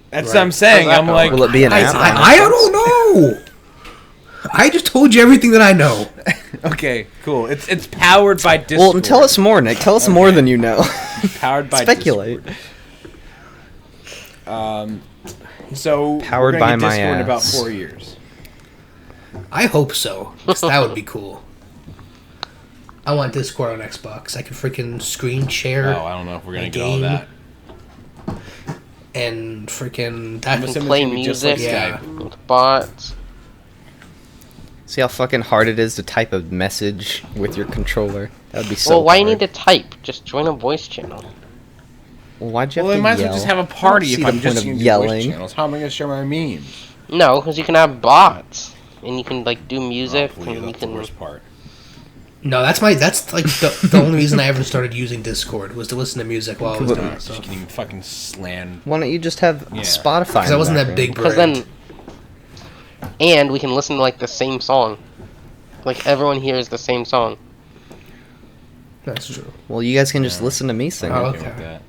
Speaker 1: That's
Speaker 2: Right.
Speaker 1: what I'm saying.
Speaker 3: How's that
Speaker 1: I'm
Speaker 3: going?
Speaker 1: like,
Speaker 4: Will it be an app?
Speaker 2: I don't know. I just told you everything that I know.
Speaker 1: okay, cool. It's powered by Discord.
Speaker 4: Well, tell us more, Nick. Tell us more than you know.
Speaker 1: Powered by
Speaker 4: Speculate.
Speaker 1: Discord. So
Speaker 4: Powered
Speaker 1: we're
Speaker 4: by
Speaker 1: gonna get
Speaker 4: my
Speaker 1: Discord in about
Speaker 4: ass.
Speaker 1: 4 years.
Speaker 2: I hope so, 'cause that would be cool. I want Discord on Xbox. I can freaking screen share.
Speaker 1: Oh, I don't know if we're gonna
Speaker 2: a
Speaker 1: get all
Speaker 2: game.
Speaker 1: that.
Speaker 2: And freaking
Speaker 1: I'm
Speaker 2: that
Speaker 3: You
Speaker 1: assuming
Speaker 3: can
Speaker 1: it's
Speaker 3: play
Speaker 1: gonna be just like
Speaker 3: music
Speaker 2: Yeah.
Speaker 1: Skype.
Speaker 3: with bots.
Speaker 4: See how fucking hard it is to type a message with your controller? That would be so
Speaker 3: Well, why you
Speaker 4: hard.
Speaker 3: need to type? Just join a voice channel.
Speaker 4: Well, why'd you
Speaker 1: Well,
Speaker 4: have
Speaker 1: they
Speaker 4: to
Speaker 1: might as
Speaker 4: yell?
Speaker 1: well just have a
Speaker 4: I don't
Speaker 1: party
Speaker 4: see
Speaker 1: if
Speaker 4: the
Speaker 1: I'm
Speaker 4: point
Speaker 1: just
Speaker 4: of
Speaker 1: using voice
Speaker 4: yelling.
Speaker 1: channels. How am I gonna share my memes?
Speaker 3: No, because you can have bots, and you can like do music,
Speaker 1: Oh, please,
Speaker 3: and you
Speaker 1: that's the
Speaker 3: can.
Speaker 1: worst part.
Speaker 2: No, that's like the only reason I ever started using Discord was to listen to music while I was doing
Speaker 1: You
Speaker 2: stuff.
Speaker 1: can even fucking slam.
Speaker 4: Why don't you just have
Speaker 1: Yeah.
Speaker 4: Spotify?
Speaker 2: Because I wasn't that big
Speaker 3: Because
Speaker 2: brain.
Speaker 3: then, and we can listen to like the same song. Like everyone hears the same song.
Speaker 2: That's true.
Speaker 4: Well, you guys can just listen to me sing.
Speaker 2: Oh,
Speaker 4: it.
Speaker 1: Okay.
Speaker 2: okay.
Speaker 1: With that.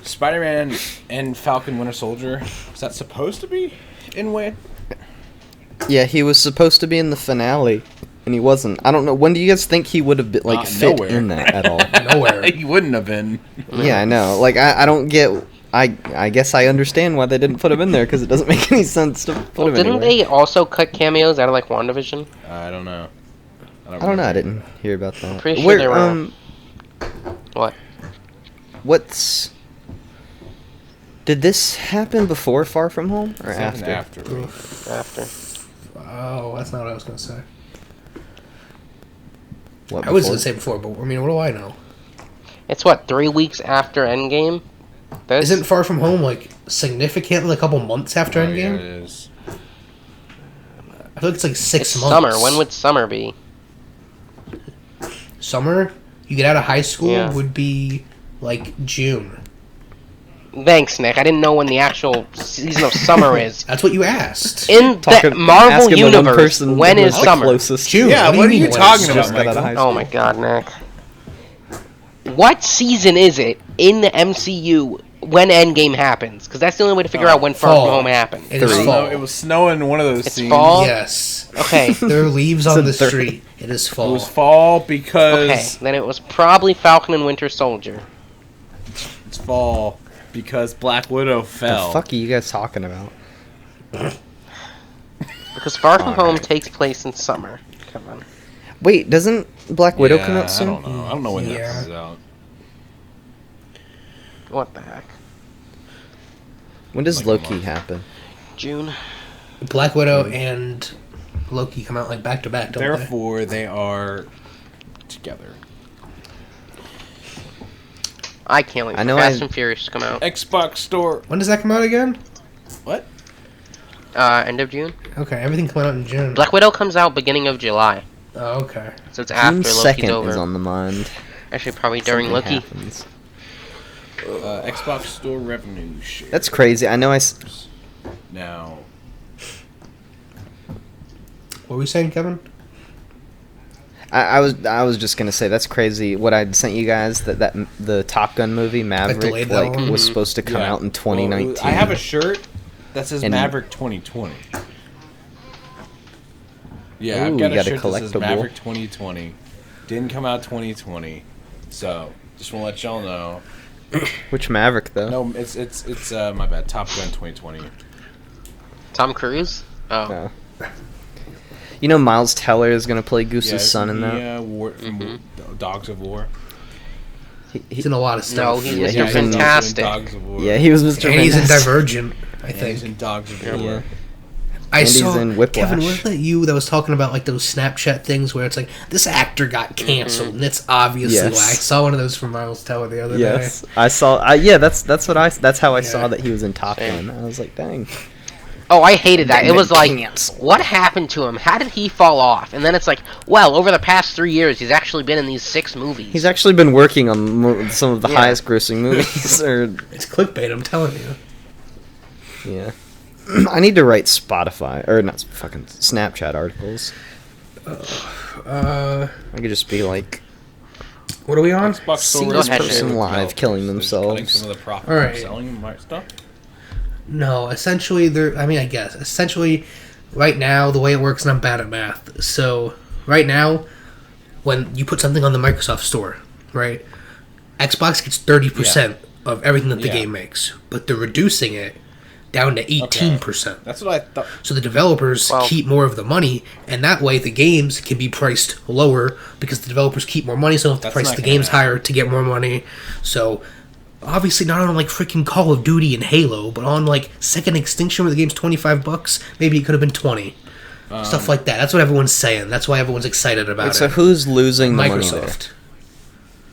Speaker 1: Spider-Man and Falcon Winter Soldier. Is that supposed to be in Wade?
Speaker 4: Yeah, he was supposed to be in the finale, and he wasn't. I don't know. When do you guys think he would have been, like fit
Speaker 1: Nowhere.
Speaker 4: in that at all?
Speaker 2: Nowhere.
Speaker 1: He wouldn't have been.
Speaker 4: Yeah, I know. Like, I don't get. I guess I understand why they didn't put him in there because it doesn't make any sense to put
Speaker 3: Well,
Speaker 4: him
Speaker 3: didn't
Speaker 4: anywhere.
Speaker 3: they also cut cameos out of like WandaVision?
Speaker 1: I don't know.
Speaker 4: I don't know. I didn't hear about that.
Speaker 3: Pretty sure they were. What?
Speaker 4: What's? Did this happen before Far From Home or
Speaker 1: It's happened
Speaker 4: after?
Speaker 3: After.
Speaker 2: Oh, that's not what I was gonna say.
Speaker 4: What,
Speaker 2: I was
Speaker 4: before?
Speaker 2: gonna say before, but I mean, what do I know?
Speaker 3: It's what, 3 weeks after Endgame? This?
Speaker 2: Isn't Far From Home like significantly a couple months after
Speaker 1: Oh, yeah,
Speaker 2: Endgame?
Speaker 1: it is.
Speaker 2: I feel like it's like 6
Speaker 3: It's
Speaker 2: months.
Speaker 3: summer. When would summer be?
Speaker 2: Summer? You get out of high school
Speaker 3: Yeah.
Speaker 2: would be like June.
Speaker 3: Thanks, Nick. I didn't know when the actual season of summer is.
Speaker 2: That's what you asked.
Speaker 3: In the Marvel
Speaker 4: asking the one
Speaker 3: universe,
Speaker 4: person
Speaker 3: when
Speaker 4: who
Speaker 3: is
Speaker 4: was the
Speaker 3: summer?
Speaker 4: closest.
Speaker 2: June.
Speaker 1: Yeah,
Speaker 2: do
Speaker 1: what are
Speaker 2: mean
Speaker 1: you
Speaker 2: when
Speaker 1: talking
Speaker 2: it's
Speaker 1: about,
Speaker 4: Just got out of high
Speaker 3: Oh
Speaker 4: school.
Speaker 3: my god, Nick. What season is it in the MCU when Endgame happens? Because that's the only way to figure out when Far
Speaker 2: fall.
Speaker 3: From Home happened.
Speaker 2: It is
Speaker 4: Three.
Speaker 2: fall.
Speaker 1: No, it was snowing in one of those
Speaker 3: It's
Speaker 1: scenes.
Speaker 3: fall?
Speaker 2: Yes.
Speaker 3: Okay.
Speaker 2: There are leaves on the
Speaker 4: It's a third.
Speaker 2: street. It is
Speaker 1: It
Speaker 2: fall.
Speaker 1: was fall because
Speaker 3: Okay, then it was probably Falcon and Winter Soldier.
Speaker 1: it's fall because Black Widow
Speaker 4: The
Speaker 1: fell.
Speaker 4: fuck are you guys talking about?
Speaker 3: Because Far From Home
Speaker 4: Alright.
Speaker 3: takes place in summer. Come on.
Speaker 4: Wait, doesn't Black Widow come
Speaker 1: Yeah,
Speaker 4: out soon?
Speaker 1: I don't know. I don't know when
Speaker 2: Yeah.
Speaker 1: that comes out.
Speaker 3: What the heck?
Speaker 4: When does
Speaker 1: Like a
Speaker 4: Loki
Speaker 1: month.
Speaker 4: happen?
Speaker 3: June?
Speaker 2: Black Widow and Loki come out like back to back, don't they?
Speaker 1: Therefore, they are together.
Speaker 3: I can't wait
Speaker 4: I
Speaker 3: for
Speaker 4: know
Speaker 3: Fast
Speaker 4: I-
Speaker 3: and Furious to come out.
Speaker 1: Xbox Store.
Speaker 2: When does that come out again?
Speaker 1: What?
Speaker 3: End of June.
Speaker 2: Okay, everything coming out in June.
Speaker 3: Black Widow comes out beginning of July.
Speaker 2: Oh, okay.
Speaker 3: So it's after
Speaker 4: June
Speaker 3: Loki's
Speaker 4: 2nd
Speaker 3: over.
Speaker 4: is on the mind.
Speaker 3: Actually, probably during
Speaker 4: Something
Speaker 3: Loki.
Speaker 4: happens.
Speaker 1: Xbox Store revenue share.
Speaker 4: That's crazy. I know
Speaker 1: Now.
Speaker 2: What were we saying, Kevin?
Speaker 4: I was just gonna say that's crazy. What I sent you guys that the Top Gun movie Maverick
Speaker 2: delayed that
Speaker 4: like
Speaker 2: one?
Speaker 4: was supposed to come
Speaker 1: Yeah.
Speaker 4: out in 2019.
Speaker 1: Well, I have a shirt that says
Speaker 4: And-
Speaker 1: Maverick 2020. Yeah,
Speaker 4: Ooh,
Speaker 1: I've got
Speaker 4: you
Speaker 1: a
Speaker 4: got a
Speaker 1: shirt that says
Speaker 4: collectible.
Speaker 1: Maverick 2020. Didn't come out 2020. So, just want to let y'all know.
Speaker 4: Which Maverick though?
Speaker 1: No, it's my bad. Top Gun 2020.
Speaker 3: Tom Cruise? Oh.
Speaker 4: No. You know Miles Teller is gonna play Goose's
Speaker 1: isn't
Speaker 4: son in
Speaker 1: he,
Speaker 4: that.
Speaker 1: from Dogs of War.
Speaker 2: He's in a lot of stuff.
Speaker 3: No, he's
Speaker 4: Yeah,
Speaker 3: Mr.
Speaker 4: he's in
Speaker 3: Fantastic.
Speaker 1: Dogs of War.
Speaker 4: Yeah, he was Mr.
Speaker 2: And he's in
Speaker 4: Fantastic.
Speaker 2: Divergent, I
Speaker 1: And he's
Speaker 2: think.
Speaker 1: in Dogs of War.
Speaker 4: Yeah.
Speaker 2: I
Speaker 4: and he's
Speaker 2: saw
Speaker 4: in Whiplash.
Speaker 2: Kevin, wasn't that you that was talking about like those Snapchat things where it's like this actor got canceled, and it's obviously
Speaker 4: Yes.
Speaker 2: why. I saw one of those from Miles Teller the other
Speaker 4: Yes,
Speaker 2: day.
Speaker 4: I saw. Yeah, that's how I
Speaker 2: Yeah.
Speaker 4: saw that he was in Top
Speaker 3: Same.
Speaker 4: Gun. I was like, dang.
Speaker 3: Oh, I hated that. It
Speaker 4: Damn
Speaker 3: was
Speaker 4: it,
Speaker 3: like,
Speaker 4: canceled.
Speaker 3: what happened to him? How did he fall off? And then it's like, well, over the past 3 years, he's actually been in these 6 movies.
Speaker 4: He's actually been working on some of the
Speaker 3: Yeah.
Speaker 4: highest grossing movies. Or
Speaker 2: It's clickbait, I'm telling you.
Speaker 4: yeah, I need to write Spotify or not fucking Snapchat articles. I could just be like,
Speaker 2: What are we on?
Speaker 1: Xbox
Speaker 4: See
Speaker 1: Store
Speaker 4: this
Speaker 1: revenue
Speaker 3: person
Speaker 1: share
Speaker 4: live
Speaker 1: with
Speaker 4: killing
Speaker 1: developers. They're cutting
Speaker 4: themselves.
Speaker 1: some of the profit
Speaker 2: Alright.
Speaker 1: from selling my stuff.
Speaker 2: No, essentially, I guess. Essentially, right now, the way it works, and I'm bad at math. So, right now, when you put something on the Microsoft Store, right, Xbox gets 30% of everything that the game makes, but they're reducing it down to 18%.
Speaker 1: That's what I thought.
Speaker 2: So the developers keep more of the money, and that way the games can be priced lower because the developers keep more money, so they have to price the games higher to get more money. So obviously not on like freaking Call of Duty and Halo, but on like Second Extinction where the game's $25, maybe it could have been 20. Stuff like that. That's what everyone's saying. That's why everyone's excited about it.
Speaker 4: So who's losing the money there?
Speaker 2: Microsoft.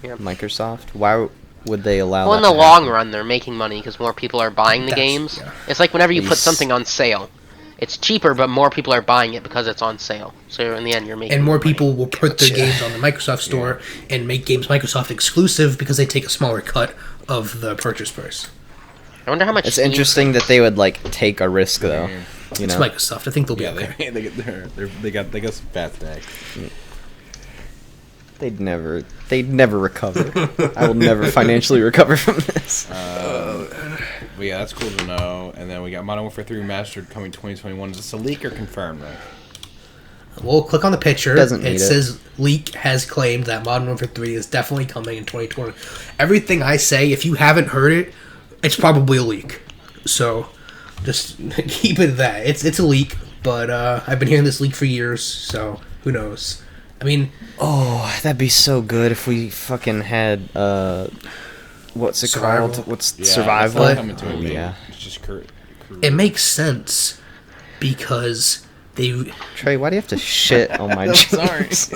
Speaker 3: Yep.
Speaker 4: Microsoft? Why would they allow
Speaker 3: Well, in
Speaker 4: that
Speaker 3: the
Speaker 4: to
Speaker 3: long
Speaker 4: happen?
Speaker 3: run, they're making money because more people are buying the games. Yeah. It's like whenever you put something on sale. It's cheaper, but more people are buying it because it's on sale. So in the end, you're making
Speaker 2: and more
Speaker 3: money.
Speaker 2: people will put their games on the Microsoft Store and make games Microsoft exclusive because they take a smaller cut of the purchase price.
Speaker 3: I wonder how much.
Speaker 4: It's interesting that they would like take a risk though. You
Speaker 2: It's
Speaker 4: know?
Speaker 2: Microsoft. I think they'll be okay.
Speaker 1: They got some fat stacks.
Speaker 4: They'd never recover. I will never financially recover from this.
Speaker 1: But yeah, that's cool to know. And then we got Modern Warfare 3 Remastered coming 2021. Is this a leak or confirmed, right?
Speaker 2: We'll click on the picture.
Speaker 4: Doesn't need
Speaker 2: it says leak has claimed that Modern Warfare 3 is definitely coming in 2020. Everything I say, if you haven't heard it, it's probably a leak. So just keep it that. It's a leak, but I've been hearing this leak for years, so who knows? I mean,
Speaker 4: That'd be so good if we fucking had what's it
Speaker 2: Survival.
Speaker 4: called? What's
Speaker 1: Yeah,
Speaker 4: survival?
Speaker 1: It's not coming to it,
Speaker 4: Yeah.
Speaker 1: It's just
Speaker 2: it makes sense because they.
Speaker 4: Trey, why do you have to shit on my jeans?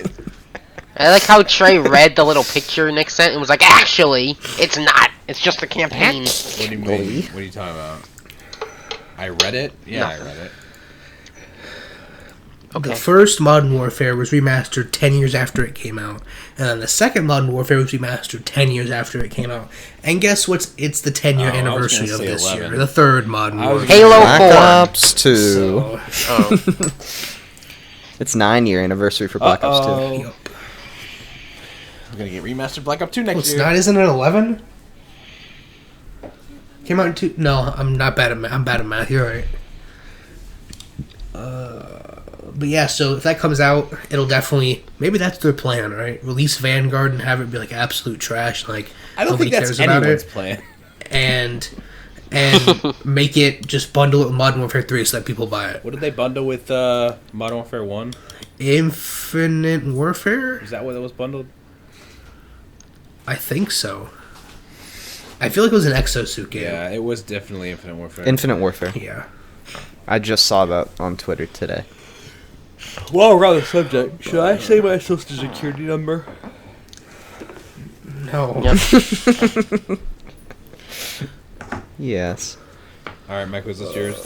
Speaker 3: I like how Trey read the little picture Nick sent and was like, "Actually, it's not. It's just a campaign."
Speaker 1: What do you mean? What are you talking about? I read it? Yeah, I read it.
Speaker 3: Okay.
Speaker 2: The first Modern Warfare was remastered 10 years after it came out. And then the second Modern Warfare was remastered 10 years after it came out. And guess what? It's the 10-year
Speaker 1: I was
Speaker 2: anniversary
Speaker 1: gonna
Speaker 2: of
Speaker 1: say
Speaker 2: this
Speaker 1: 11.
Speaker 2: year. The third Modern Warfare.
Speaker 3: Halo 4.
Speaker 4: Black Ops 2.
Speaker 2: So,
Speaker 3: Oh.
Speaker 4: It's 9-year anniversary for Black Ops 2.
Speaker 2: yep.
Speaker 1: We're gonna get remastered Black Ops 2 next
Speaker 2: Well, it's
Speaker 1: year.
Speaker 2: not, isn't it 11? Came out in 2. No, I'm not bad at math. I'm bad at math. You're right. But yeah, so if that comes out, it'll definitely. Maybe that's their plan, right? Release Vanguard and have it be like absolute trash. Like,
Speaker 1: I don't
Speaker 2: nobody
Speaker 1: think that's
Speaker 2: cares about
Speaker 1: anyone's
Speaker 2: it.
Speaker 1: plan.
Speaker 2: And make it just bundle it with Modern Warfare 3 so that people buy it.
Speaker 1: What did they bundle with Modern Warfare 1?
Speaker 2: Infinite Warfare?
Speaker 1: Is that what it was bundled?
Speaker 2: I think so. I feel like it was an exosuit game.
Speaker 1: Yeah, it was definitely Infinite Warfare.
Speaker 4: Infinite Warfare.
Speaker 2: Yeah.
Speaker 4: I just saw that on Twitter today.
Speaker 1: While we're on the subject, should I say my social security number?
Speaker 2: No.
Speaker 3: Yep.
Speaker 4: Yes.
Speaker 1: Alright, Mike, was this yours?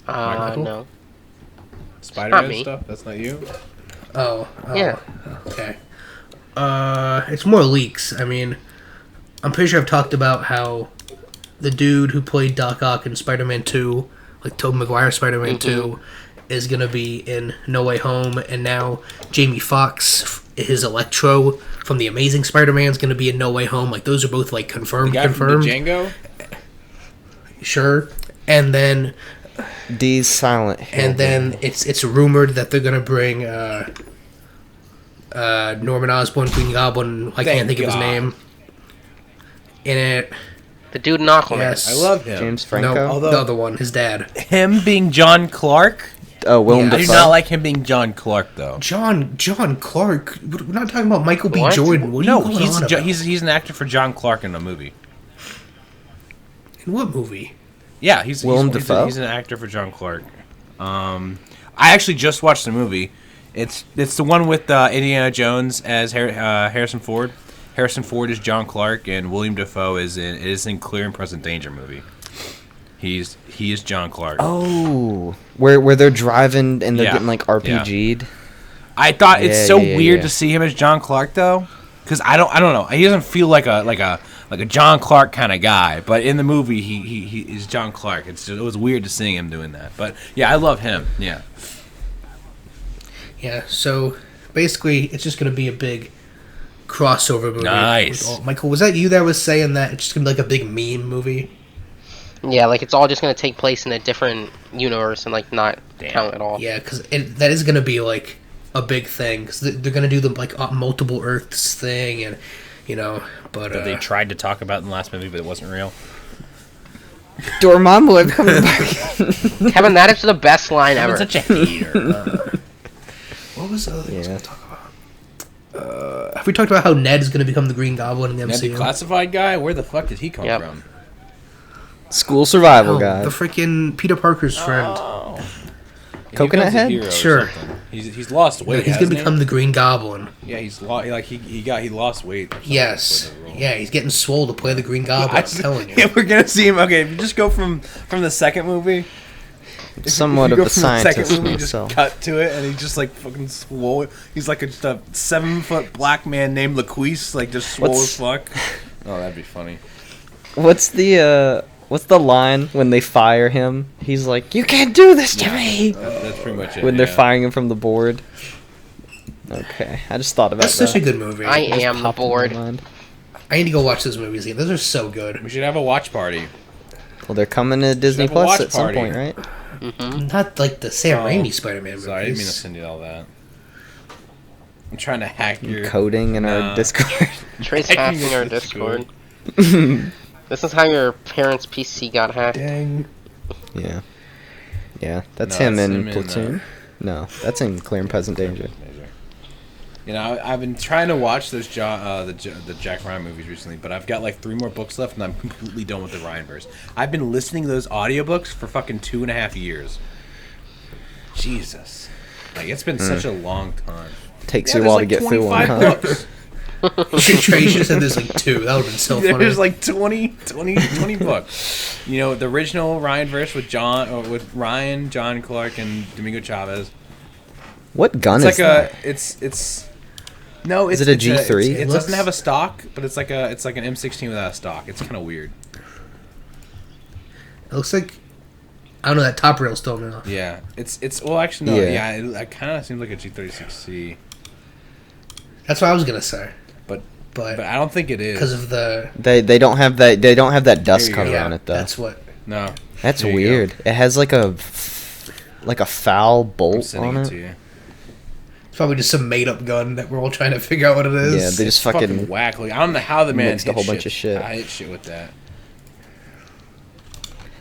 Speaker 2: Michael?
Speaker 3: No.
Speaker 1: Spider-Man
Speaker 3: me.
Speaker 1: stuff? That's not you?
Speaker 2: Oh.
Speaker 3: Yeah.
Speaker 2: Okay. It's more leaks. I mean, I'm pretty sure I've talked about how the dude who played Doc Ock in Spider-Man 2, like Tobey Maguire Spider-Man 2, is going to be in No Way Home, and now Jamie Foxx, his Electro from The Amazing Spider-Man, is going to be in No Way Home. Like, those are both, like, confirmed.
Speaker 1: The guy from the Django?
Speaker 2: Sure. And then...
Speaker 4: D's Silent Hill.
Speaker 2: And then it's rumored that they're gonna bring Norman Osborn, Green Goblin. I can't think of his name. In it,
Speaker 3: The dude in Aquaman.
Speaker 2: yes.
Speaker 1: I love him.
Speaker 4: James Franco.
Speaker 2: No, the other one, his dad.
Speaker 1: Him being John Clark?
Speaker 4: Oh, Willem
Speaker 2: Yeah.
Speaker 1: I do
Speaker 4: Dafoe.
Speaker 1: not like him being John Clark, though.
Speaker 2: John Clark. We're not talking about Michael B.
Speaker 3: What?
Speaker 2: Jordan. What are
Speaker 1: No,
Speaker 2: you going on about?
Speaker 1: he's an actor for John Clark in a movie.
Speaker 2: In what movie?
Speaker 1: Yeah, he's an actor for John Clark. I actually just watched the movie. It's the one with Indiana Jones as Harrison Ford. Harrison Ford is John Clark, and William Dafoe is in Clear and Present Danger movie. He is John Clark.
Speaker 4: Oh, where they're driving and they're
Speaker 1: Yeah.
Speaker 4: getting like RPG'd.
Speaker 1: I thought it's
Speaker 4: Yeah,
Speaker 1: so
Speaker 4: yeah,
Speaker 1: weird
Speaker 4: yeah.
Speaker 1: to see him as John Clark though, because I don't know. He doesn't feel like a John Clark kind of guy, but in the movie he is John Clark. It was weird to see him doing that, but yeah, I love him. Yeah.
Speaker 2: Yeah. So basically, it's just gonna be a big crossover movie.
Speaker 1: Nice.
Speaker 2: Michael, was that you that was saying that it's just gonna be like a big meme movie?
Speaker 3: Yeah, like it's all just gonna take place in a different universe and like not count at all.
Speaker 2: Yeah, because that is gonna be like a big thing. Because they're gonna do the like multiple Earths thing, and you know. But
Speaker 1: That they tried to talk about in the last movie, but it wasn't real.
Speaker 4: Dormammu, I'm coming back.
Speaker 3: Kevin, that is the best line ever.
Speaker 1: Such a hater.
Speaker 2: what was the other thing I was
Speaker 4: Yeah.
Speaker 2: going to talk about? Have we talked about how Ned's going to become the Green Goblin in the
Speaker 1: That
Speaker 2: MCU?
Speaker 1: declassified guy? Where the fuck did he come
Speaker 3: Yep.
Speaker 1: from?
Speaker 4: School survival
Speaker 2: Oh,
Speaker 4: guy.
Speaker 2: the freaking Peter Parker's friend.
Speaker 1: Oh.
Speaker 4: Coconut
Speaker 1: He becomes a
Speaker 4: Head?
Speaker 1: hero or
Speaker 2: Sure.
Speaker 1: something. He's lost weight.
Speaker 2: He's going to become the Green Goblin.
Speaker 1: Yeah, he lost weight. Or something
Speaker 2: Yes.
Speaker 1: for the role.
Speaker 2: Yeah, he's getting swole to play the Green Goblin. I'm telling you.
Speaker 1: Yeah, we're gonna see him. Okay, if you just go from the second movie.
Speaker 4: Somewhat
Speaker 1: if you
Speaker 4: of
Speaker 1: go
Speaker 4: the
Speaker 1: from second
Speaker 4: scientist
Speaker 1: movie, just
Speaker 4: myself.
Speaker 1: cut to it, and he's just like fucking swole. He's like a 7-foot black man named Laquise, like just swole
Speaker 4: What's-
Speaker 1: as fuck. Oh, that'd be funny.
Speaker 4: What's the line when they fire him? He's like, "You can't do this to me!"
Speaker 1: That's pretty much it.
Speaker 4: When they're
Speaker 1: yeah.
Speaker 4: firing him from the board. Okay, I just thought about
Speaker 2: That's
Speaker 4: that.
Speaker 2: such a good movie.
Speaker 3: I
Speaker 4: It just
Speaker 3: am
Speaker 4: popped in my
Speaker 3: bored.
Speaker 4: mind.
Speaker 2: I need to go watch those movies again. Those are so good.
Speaker 1: We should have a watch party.
Speaker 4: Well, they're coming to Disney
Speaker 1: have a
Speaker 4: Plus
Speaker 1: watch
Speaker 4: at some
Speaker 1: party.
Speaker 4: point, right?
Speaker 2: Not like the Sam
Speaker 1: Oh,
Speaker 2: Raimi Spider-Man movies.
Speaker 1: Sorry, I didn't mean to send you all that. I'm trying to hack your.
Speaker 4: Coding in
Speaker 1: Nah.
Speaker 4: our Discord.
Speaker 3: Trace
Speaker 1: I can
Speaker 3: hacking
Speaker 1: use
Speaker 3: our
Speaker 1: this
Speaker 3: Discord. This is how your parents' PC got hacked.
Speaker 2: Dang.
Speaker 4: Yeah. Yeah, that's
Speaker 1: No,
Speaker 4: him
Speaker 1: that's
Speaker 4: in
Speaker 1: him in,
Speaker 4: Platoon. No, that's in Clear and Present Danger.
Speaker 1: You know, I've been trying to watch those the Jack Ryan movies recently, but I've got like 3 more books left, and I'm completely done with the Ryanverse. I've been listening to those audiobooks for fucking 2.5 years. Jesus, like it's been such a long time.
Speaker 4: Takes
Speaker 1: Yeah,
Speaker 4: you a while to
Speaker 1: there's
Speaker 4: get
Speaker 1: like
Speaker 4: through one,
Speaker 1: 25
Speaker 4: huh?
Speaker 1: books.
Speaker 2: Trey, you should have said there's like 2. That would have been so funny.
Speaker 1: There's like 20 books. You know, the original Ryanverse with Ryan, John Clark, and Domingo Chavez.
Speaker 4: What gun
Speaker 1: It's
Speaker 4: is
Speaker 1: like
Speaker 4: that?
Speaker 1: it's no,
Speaker 4: Is
Speaker 1: it's
Speaker 4: it a
Speaker 1: it's
Speaker 4: G3?
Speaker 1: It
Speaker 2: It
Speaker 1: doesn't
Speaker 2: looks-
Speaker 1: have a stock, but it's like an M16 without a stock. It's kind of weird.
Speaker 2: It looks like, I don't know, that top rail's still off.
Speaker 1: Yeah, it's well actually no,
Speaker 4: Yeah.
Speaker 1: it kind of seems like a G36C,
Speaker 2: That's what I was gonna say.
Speaker 1: but
Speaker 2: But
Speaker 1: I don't think it is.
Speaker 2: because of the
Speaker 4: They don't have that dust
Speaker 1: you
Speaker 4: cover
Speaker 1: go.
Speaker 4: on it though.
Speaker 2: that's what.
Speaker 1: No,
Speaker 4: That's
Speaker 1: There you
Speaker 4: weird. It has like a foul
Speaker 1: I'm
Speaker 4: bolt
Speaker 1: sending
Speaker 4: on
Speaker 1: it
Speaker 4: it.
Speaker 1: to you.
Speaker 2: It's probably just some made up gun that we're all trying to figure out what it is.
Speaker 4: Yeah, they just fucking
Speaker 1: whack. Like, I don't know how the man
Speaker 4: mixed a
Speaker 1: hit
Speaker 4: whole bunch of shit.
Speaker 1: I hit shit with that.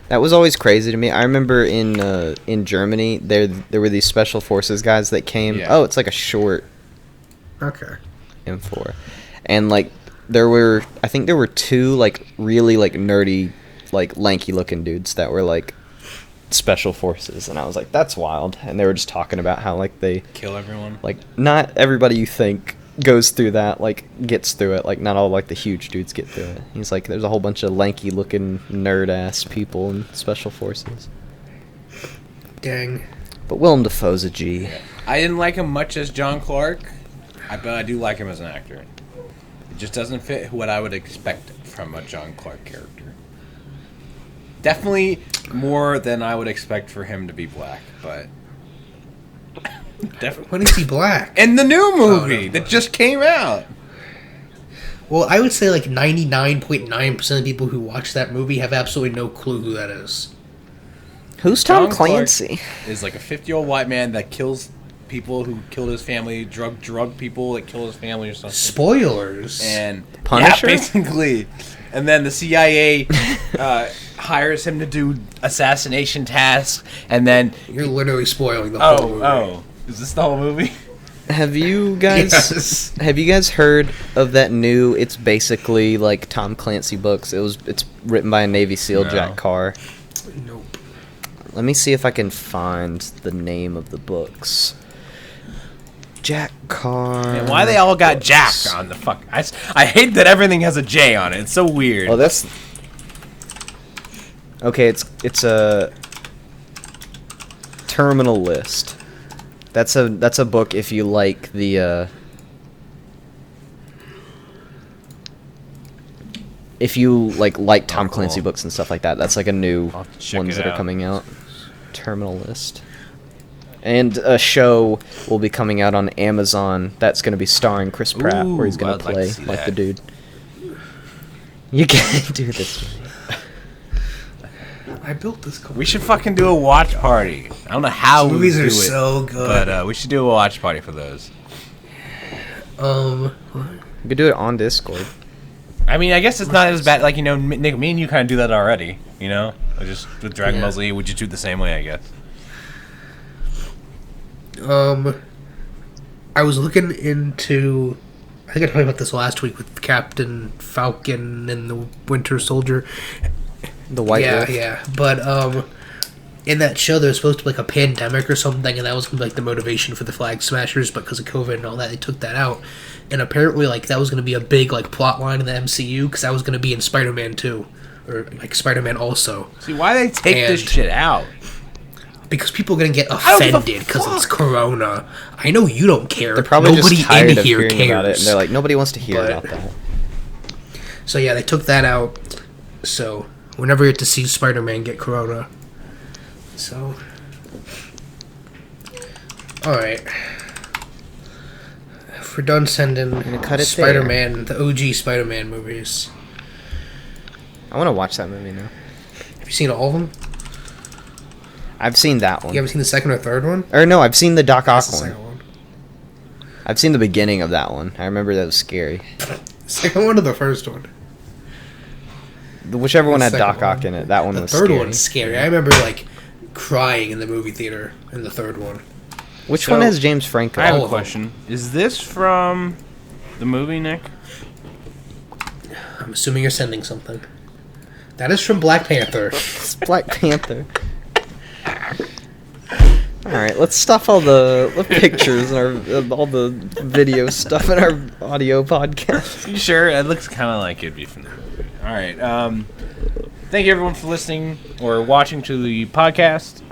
Speaker 4: That was always crazy to me. I remember in Germany there were these special forces guys that came.
Speaker 1: Yeah.
Speaker 4: Oh, it's like a short
Speaker 2: Okay.
Speaker 4: M4. And like I think there were 2 like really like nerdy like lanky looking dudes that were like special forces, and I was like, that's wild. And they were just talking about how like they
Speaker 1: Kill everyone.
Speaker 4: like not everybody you think goes through that, like gets through it, like not all like the huge dudes get through it. He's like, there's a whole bunch of lanky looking nerd ass people in special forces,
Speaker 2: Dang.
Speaker 4: but Willem Dafoe's a G.
Speaker 1: I didn't like him much as John Clark, but I do like him as an actor. It just doesn't fit what I would expect from a John Clark character. Definitely more than I would expect for him to be black, but definitely.
Speaker 2: When is he black?
Speaker 1: In the new movie
Speaker 2: no.
Speaker 1: that just came out.
Speaker 2: Well, I would say like 99.9% of people who watch that movie have absolutely no clue who that is.
Speaker 4: Who's Tom
Speaker 1: John Clark
Speaker 4: Clancy?
Speaker 1: is like a 50-year-old white man that kills people who killed his family, drug people that kill his family or something.
Speaker 2: Spoilers.
Speaker 1: And
Speaker 4: Punisher?
Speaker 1: yeah, basically. And then the CIA hires him to do assassination tasks, and then
Speaker 2: You're literally spoiling the whole movie.
Speaker 1: is this the whole movie?
Speaker 4: Have you guys
Speaker 2: Yes.
Speaker 4: have you guys heard of that new? It's basically like Tom Clancy books. It's written by a Navy SEAL,
Speaker 1: No.
Speaker 4: Jack Carr.
Speaker 2: Nope.
Speaker 4: Let me see if I can find the name of the books. Jack Carr.
Speaker 1: Man, why they all got Jack
Speaker 4: books.
Speaker 1: on the fuck? I hate that everything has a J on it. It's so weird.
Speaker 4: Oh, that's okay. It's a terminal list. That's a book if you like the if you like Tom
Speaker 1: cool.
Speaker 4: Clancy books and stuff like that. That's like a new
Speaker 1: I'll have to check
Speaker 4: ones
Speaker 1: it
Speaker 4: that are
Speaker 1: out.
Speaker 4: coming out. Terminal list. And a show will be coming out on Amazon that's going to be starring Chris Pratt, where he's
Speaker 1: Ooh,
Speaker 4: going
Speaker 1: I'd
Speaker 4: to
Speaker 1: like to
Speaker 4: play
Speaker 1: see
Speaker 4: like
Speaker 1: that.
Speaker 4: the dude. You can't do this.
Speaker 2: I built this car.
Speaker 1: We should fucking do a watch party. I don't know how
Speaker 2: These
Speaker 1: we
Speaker 2: movies
Speaker 1: would
Speaker 2: are
Speaker 1: do it,
Speaker 2: so good.
Speaker 1: but we should do a watch party for those.
Speaker 4: You could do it on Discord.
Speaker 1: I mean, I guess it's not as bad. Like, you know, Nick, me and you kind of do that already. You know, just with Dragon Ball Z, we just do it the same way, I guess.
Speaker 2: I was looking into. I think I talked about this last week with Captain Falcon and the Winter Soldier.
Speaker 4: The White Wolf.
Speaker 2: Yeah. But in that show, there was supposed to be like a pandemic or something, and that was gonna be like the motivation for the Flag Smashers. But because of COVID and all that, they took that out. And apparently, like that was gonna be a big like plot line in the MCU because that was gonna be in Spider-Man 2, or like Spider-Man also.
Speaker 1: See, why they take this shit out?
Speaker 2: Because people are gonna get offended because it's Corona. I know you don't care.
Speaker 4: They're probably
Speaker 2: Nobody
Speaker 4: just tired
Speaker 2: in
Speaker 4: of
Speaker 2: here
Speaker 4: hearing
Speaker 2: cares.
Speaker 4: about it, and they're like, nobody wants to hear
Speaker 2: But-
Speaker 4: about that.
Speaker 2: So yeah, they took that out. So we'll never get to see Spider-Man get Corona. So, all right. If we're done sending
Speaker 4: gonna cut it
Speaker 2: Spider-Man, the OG Spider-Man movies.
Speaker 4: I want to watch that movie now.
Speaker 2: Have you seen all of them?
Speaker 4: I've seen that one.
Speaker 2: You haven't seen the second or third one?
Speaker 4: Or no, I've seen the Doc Ock
Speaker 2: That's the
Speaker 4: one.
Speaker 2: second one.
Speaker 4: I've seen the beginning of that one. I remember that was scary.
Speaker 2: Second one or the first one?
Speaker 4: Whichever one had
Speaker 2: second
Speaker 4: Doc Ock
Speaker 2: one.
Speaker 4: in it, that one
Speaker 2: The
Speaker 4: was
Speaker 2: third
Speaker 4: scary.
Speaker 2: one's scary. I remember like crying in the movie theater in the third one.
Speaker 4: Which
Speaker 1: So,
Speaker 4: one has James Franco?
Speaker 1: I have
Speaker 2: All
Speaker 1: a
Speaker 2: of them.
Speaker 1: question. Is this from the movie, Nick?
Speaker 2: I'm assuming you're sending something. That is from Black Panther.
Speaker 4: It's Black Panther. Alright, let's stop all the pictures and all the video stuff in our audio podcast.
Speaker 1: You sure? It looks kind of like it'd be from the movie. All right. Thank you, everyone, for listening or watching to the podcast.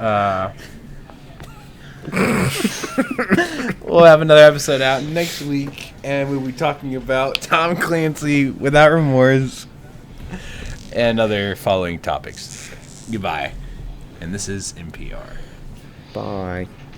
Speaker 1: We'll have another episode out next week, and we'll be talking about Tom Clancy without remorse and other following topics. Goodbye. And this is NPR.
Speaker 4: Bye.